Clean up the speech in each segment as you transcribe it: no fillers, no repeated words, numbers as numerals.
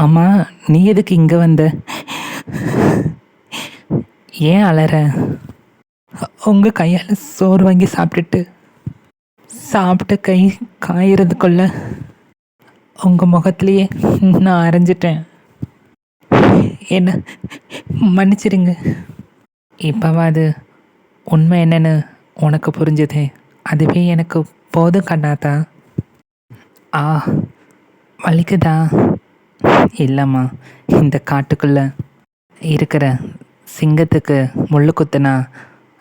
ஆமாம், நீ எதுக்கு இங்கே வந்த? ஏன் அலற? உங்கள் கையால் சோறு வாங்கி சாப்பிட்ட கை காயறதுக்குள்ள உங்கள் முகத்திலேயே நான் அரைஞ்சிட்டேன். என்ன மன்னிச்சிடுங்க. இப்போவாது உண்மை என்னன்னு உனக்கு புரிஞ்சுதே, அதுவே எனக்கு போதும் கண்ணாத்தா. ஆ, வலிக்குதா? இல்லைம்மா, இந்த காட்டுக்குள்ளே இருக்கிற சிங்கத்துக்கு முள்ளு குத்துனா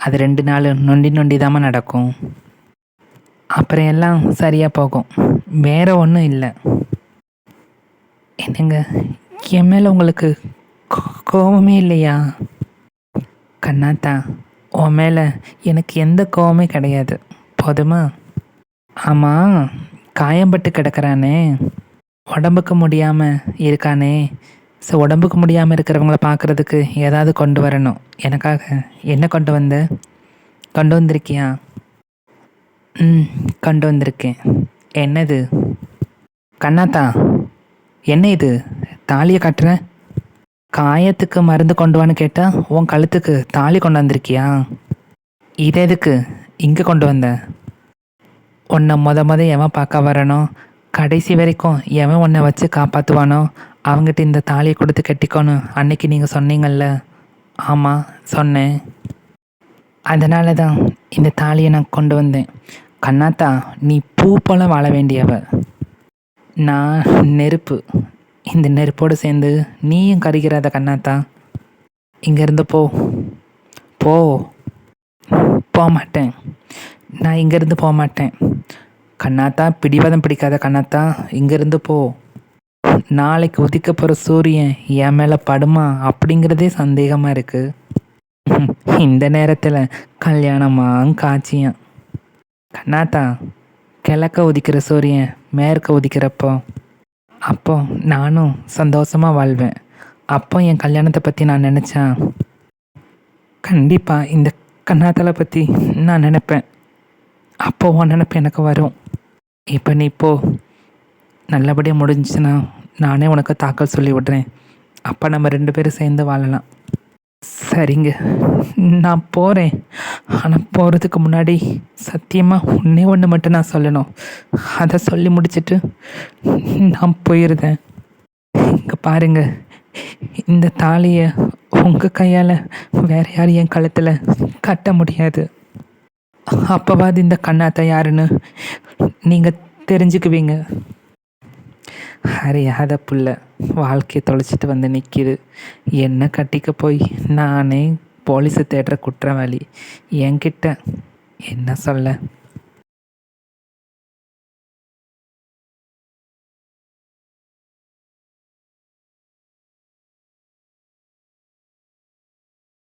அது 2 நாள் நொண்டி நொண்டி தாம்மா நடக்கும். அப்புறம் எல்லாம் சரியாக போகும். வேற ஒன்றும் இல்லை. என்னங்க, என் மேலே உங்களுக்கு கோபமே இல்லையா? கண்ணாத்தா, உன் மேலே எனக்கு எந்த கோபமே கிடையாது, போதுமா? ஆமாம், காயம்பட்டு கிடக்கிறானே, உடம்புக்கு முடியாமல் இருக்கானே. ஸோ உடம்புக்கு முடியாமல் இருக்கிறவங்கள பார்க்குறதுக்கு ஏதாவது கொண்டு வரணும். எனக்காக என்ன கொண்டு வந்திருக்கியா? ம், கொண்டு வந்திருக்கேன். என்னது? கண்ணாத்தா, என்ன இது? தாலியை காட்டுற? காயத்துக்கு மருந்து கொண்டு வான்னு கேட்டால் உன் கழுத்துக்கு தாலி கொண்டு வந்திருக்கியா? இது எதுக்கு இங்கே கொண்டு வந்த? உன்னை மொத எவன் பார்க்க வரணும், கடைசி வரைக்கும் எவன் உன்னை வச்சு காப்பாற்றுவானோ அவங்ககிட்ட இந்த தாலியை கொடுத்து கட்டிக்கோன்னு அன்னைக்கு நீங்கள் சொன்னீங்கல்ல. ஆமாம், சொன்னேன். அதனால தான் இந்த தாலியை நான் கொண்டு வந்தேன். கண்ணாத்தா, நீ பூ போல வாழ வேண்டியவ. நான் நெருப்பு. இந்த நெருப்போடு சேர்ந்து நீயும் கருகிறாத கண்ணாத்தா. இங்கேருந்து போ. போக மாட்டேன். நான் இங்கேருந்து போக மாட்டேன். கண்ணாத்தா, பிடிவாதம் பிடிக்காத கண்ணாத்தா, இங்கேருந்து போ. நாளைக்கு உதிக்க போகிற சூரியன் என் மேலே படுமா அப்படிங்கிறதே சந்தேகமாக இருக்குது. இந்த நேரத்தில் கல்யாணமாக காட்சியான். கண்ணாத்தா, கிழக்க உதிக்கிற சூரியன் மேற்க உதிக்கிறப்போ அப்போ நானும் சந்தோஷமாக வாழ்வேன். அப்போ என் கல்யாணத்தை பற்றி நான் நினச்சேன். கண்டிப்பாக இந்த கண்ணாத்தாலை பற்றி நான் நினைப்பேன். அப்போ உன் நினைப்பு எனக்கு வரும். இப்போ நீ இப்போ நல்லபடியாக முடிஞ்சுன்னா நானே உனக்கு தாக்கல் சொல்லி விடுறேன். அப்போ நம்ம 2 பேரும் சேர்ந்து வாழலாம். சரிங்க, நான் போகிறேன். ஆனால் போகிறதுக்கு முன்னாடி சத்தியமாக ஒன்று மட்டும் நான் சொல்லணும். அதை சொல்லி முடிச்சுட்டு நான் போயிடுறேன். இங்கே பாருங்க, இந்த தாலியை உங்கள் கையால் வேற யாரும் என் கழுத்தில் கட்ட முடியாது. அப்போவாது இந்த கண்ணாத்தை யாருன்னு நீங்கள் தெரிஞ்சுக்குவீங்க. அறியாத புள்ள வாழ்க்கையை தொலைச்சிட்டு வந்து நிற்கிது. என்ன கட்டிக்க போய் நானே போலீஸை தேடுற குற்றவாளி. என்கிட்ட என்ன சொல்ல?